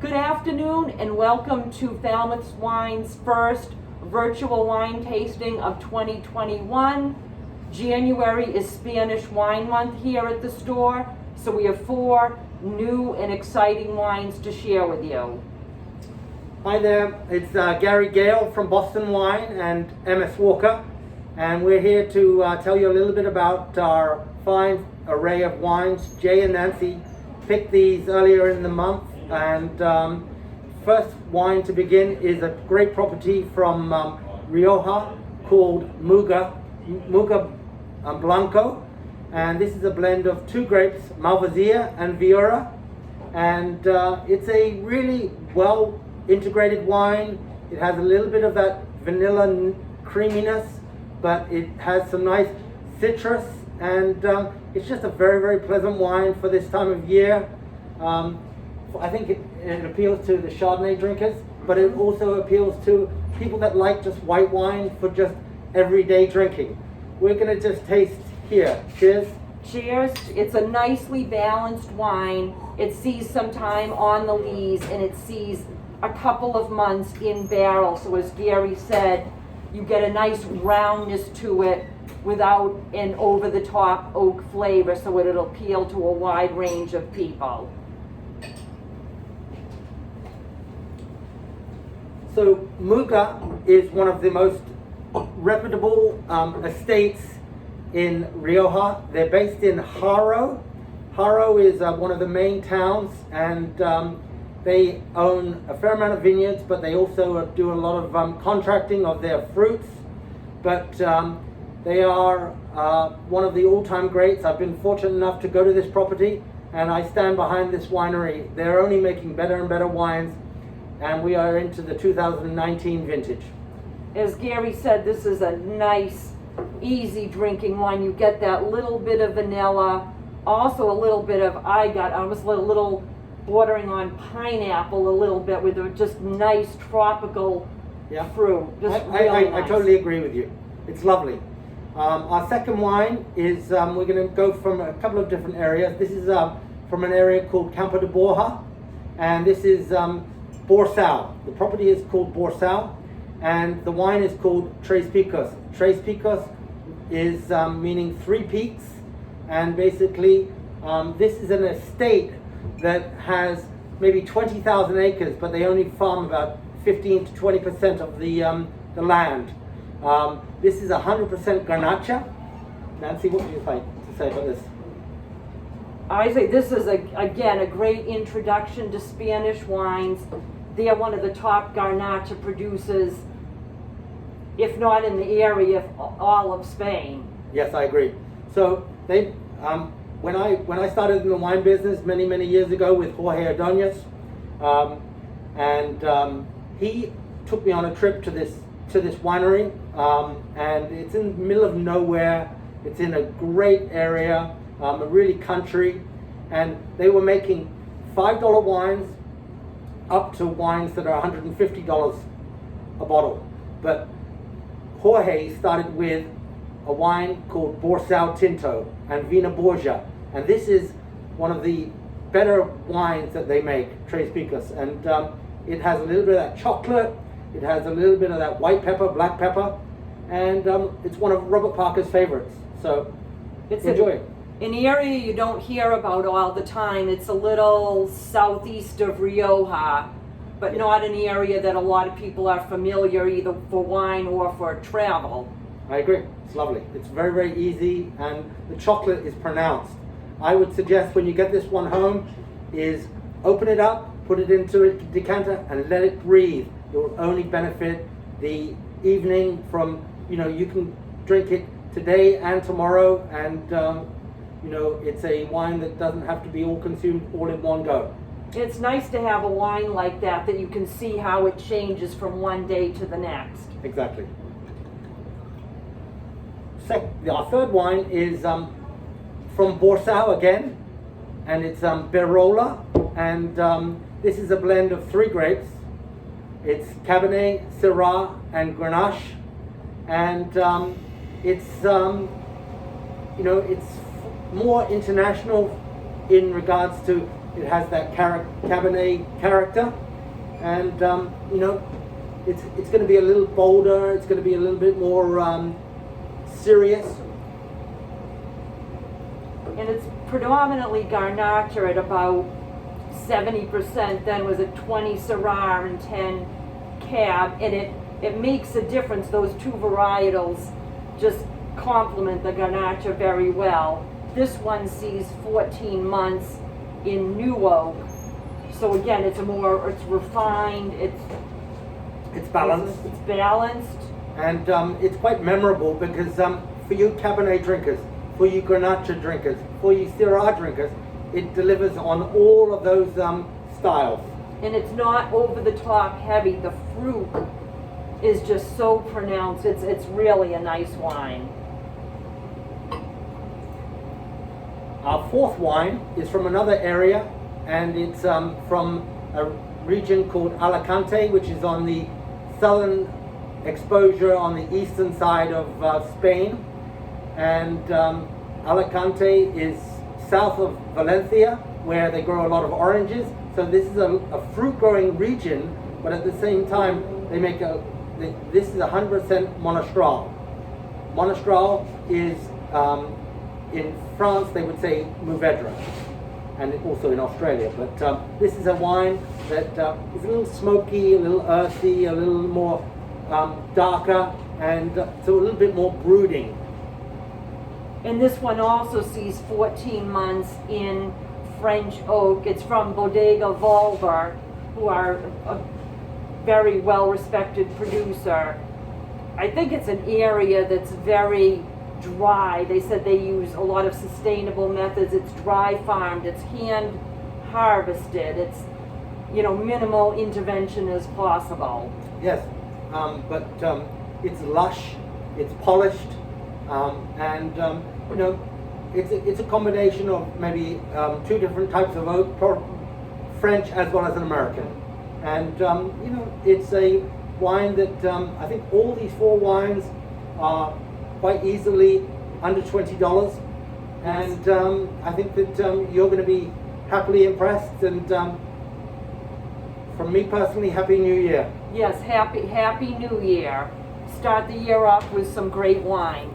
Good afternoon and welcome to Falmouth Wine's first virtual wine tasting of 2021. January is Spanish Wine Month here at the store, so we have 4 new and exciting wines to share with you. Hi there, it's Gary Gale from Boston Wine and MS Walker, and we're here to tell you a little bit about our fine array of wines. Jay and Nancy picked these earlier in the month, and first wine to begin is a great property from Rioja called Muga Blanco, and this is a blend of 2 grapes, Malvasia and Viura, and it's a really well integrated wine. It has a little bit of that vanilla creaminess, but it has some nice citrus, and it's just a very, very pleasant wine for this time of year. I think it appeals to the Chardonnay drinkers, but it also appeals to people that like just white wine for just everyday drinking. We're going to just taste here. Cheers. Cheers. It's a nicely balanced wine. It sees some time on the lees and it sees a couple of months in barrel. So as Gary said, you get a nice roundness to it without an over-the-top oak flavor, so it'll appeal to a wide range of people. So Muga is one of the most reputable estates in Rioja. They're based in Haro. Haro is one of the main towns, and they own a fair amount of vineyards, but they also do a lot of contracting of their fruits. But they are one of the all-time greats. I've been fortunate enough to go to this property, and I stand behind this winery. They're only making better and better wines, and we are into the 2019 vintage. As Gary said, this is a nice, easy drinking wine. You get that little bit of vanilla, also a little bit of, I was a little bordering on pineapple a little bit with a just nice tropical fruit. Just I nice. totally agree with you. It's lovely. Our second wine is, we're going to go from a couple of different areas. This is from an area called Campo de Borja, and this is Borsal. The property is called Borsal, and the wine is called Tres Picos. Tres Picos is meaning 3 peaks, and basically this is an estate that has maybe 20,000 acres, but they only farm about 15 to 20% of the land. This is 100% Garnacha. Nancy, what would you like to say about this? I say this is, again, a great introduction to Spanish wines. They are one of the top Garnacha producers, if not in the area, all of Spain. Yes, I agree. So they, when I started in the wine business many years ago with Jorge Ordonez, and he took me on a trip to this winery, and it's in the middle of nowhere. It's in a great area, really country, and they were making $5 wines up to wines that are $150 a bottle. But Jorge started with a wine called Borsal Tinto and Vina Borgia, and this is one of the better wines that they make, Tres Picos, and it has a little bit of that chocolate, it has a little bit of that white pepper, black pepper, and it's one of Robert Parker's favorites, so enjoy it. An area you don't hear about all the time. It's a little southeast of Rioja, but not an area that a lot of people are familiar either for wine or for travel. I agree. It's lovely. It's very, very easy, and the chocolate is pronounced. I would suggest when you get this one home is open it up, put it into a decanter, and let it breathe. It will only benefit the evening from, you can drink it today and tomorrow, and it's a wine that doesn't have to be all consumed all in one go. It's nice to have a wine like that you can see how it changes from one day to the next. Exactly. Our third wine is from Borsal again, and it's Berola, and this is a blend of 3 grapes. It's Cabernet, Syrah, and Grenache, and it's it's more international in regards to It has that Cabernet character, and you know, it's going to be a little bolder. It's going to be a little bit more serious. And it's predominantly Garnacha at about 70%, then was a 20 Syrah and 10 Cab, and it makes a difference. Those two varietals just complement the Garnacha very well. This one sees 14 months in new oak. So again, it's refined, It's balanced. It's balanced. And it's quite memorable because for you Cabernet drinkers, for you Grenache drinkers, for you Syrah drinkers, it delivers on all of those styles. And it's not over the top heavy. The fruit is just so pronounced. It's really a nice wine. Our fourth wine is from another area, and it's from a region called Alicante, which is on the southern exposure on the eastern side of Spain. And Alicante is south of Valencia, where they grow a lot of oranges. So this is a fruit growing region, but at the same time they make this is 100% Monastral. Monastral is in France they would say Mourvedre, and also in Australia. But this is a wine that is a little smoky, a little earthy, a little more darker, and so a little bit more brooding. And this one also sees 14 months in French oak. It's from Bodega Volver, who are a very well-respected producer. I think it's an area that's very dry. They said they use a lot of sustainable methods. It's dry farmed, it's hand harvested, it's, you know, minimal intervention as possible. Yes, but it's lush, it's polished, and you know, it's a combination of maybe two different types of oak, French as well as an American. And you know, it's a wine that I think all these four wines are quite easily under $20, and I think that you're going to be happily impressed. And from me personally, Happy New Year. Yes, happy New Year. Start the year off with some great wine.